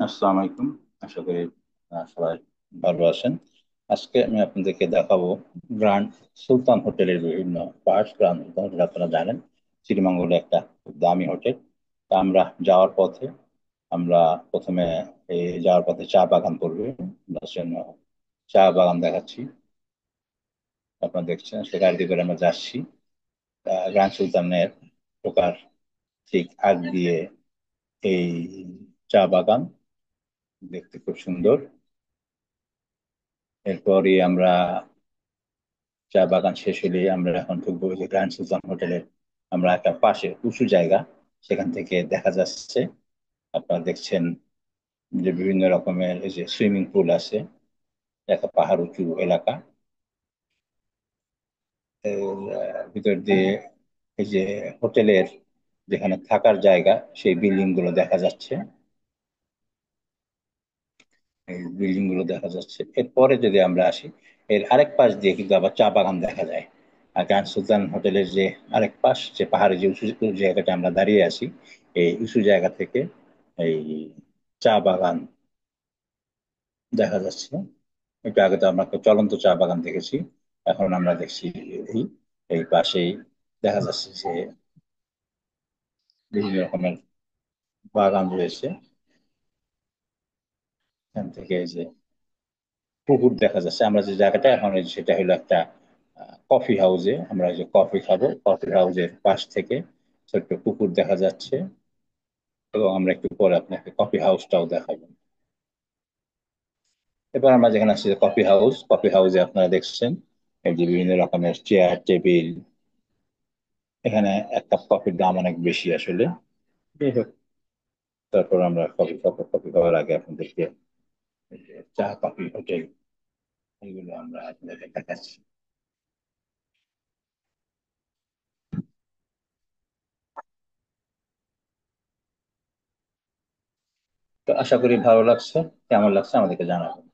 আসসালামু আলাইকুম। আশা করি সবাই ভালো আছেন। আজকে আমি আপনাদেরকে দেখাবো গ্র্যান্ড সুলতান হোটেলের বিভিন্ন পার্টস। গ্র্যান্ড সুলতান হোটেল আপনারা জানেন শ্রীমঙ্গলে একটা খুব দামি হোটেল। তা আমরা যাওয়ার পথে আমরা প্রথমে যাওয়ার পথে চা বাগান পড়বে, তার জন্য চা বাগান দেখাচ্ছি। আপনারা দেখছেন সে গাড়িতে করে আমরা যাচ্ছি। গ্র্যান্ড সুলতানের ঢোকার ঠিক আগ দিয়ে এই চা বাগান দেখতে খুব সুন্দর। এরপরই আমরা চা বাগান শেষ হলে আমরা এখন ঢুকবো ওই যে গ্র্যান্ড সুলতান হোটেলের। আমরা একটা পাশে উঁচু জায়গা, সেখান থেকে দেখা যাচ্ছে, আপনারা দেখছেন যে বিভিন্ন রকমের এই যে সুইমিং পুল আছে। একটা পাহাড় উঁচু এলাকা। এর ভিতর দিয়ে এই যে হোটেলের যেখানে থাকার জায়গা, সেই বিল্ডিং গুলো দেখা যাচ্ছে। এই বিল্ডিং গুলো দেখা যাচ্ছে। এরপরে যদি আমরা আসি, এর আরেক পাশ দিয়ে কিন্তু আবার চা বাগান দেখা যায়। আর গ্র্যান্ড সুলতান হোটেলের যে আরেক পাশ, যে পাহাড়ে যে উঁচু উঁচু জায়গাটা আমরা দাঁড়িয়ে আছি, এই উঁচু জায়গা থেকে এই চা বাগান দেখা যাচ্ছে। একটু আগে তো আমরা একটা চলন্ত চা বাগান দেখেছি, এখন আমরা দেখছি এই এই পাশেই দেখা যাচ্ছে যে বিভিন্ন রকমের বাগান রয়েছে। এখান থেকে এই যে পুকুর দেখা যাচ্ছে। আমরা যে জায়গাটা এখন সেটা হলো একটা কফি হাউসে। আমরা এই যে কফি খাবো, কফি হাউসের পাশ থেকে ছোট্ট পুকুর দেখা যাচ্ছে। এবং আমরা একটু পরে আপনাকে কফি হাউসটাও দেখাবো। এবার আমরা যেখানে আসছি কফি হাউস, কফি হাউসে আপনারা দেখছেন এই যে বিভিন্ন রকমের চেয়ার টেবিল। এখানে এক কাপ কফির দাম অনেক বেশি আসলে। যাই হোক, তারপর আমরা কফি খাবো। কফি খাওয়ার আগে আপনাদেরকে এই যে চা কফি হোটেল এগুলো আমরা আপনাদের দেখাচ্ছি। তো আশা করি ভালো লাগছে। কেমন লাগছে আমাদেরকে জানাবেন।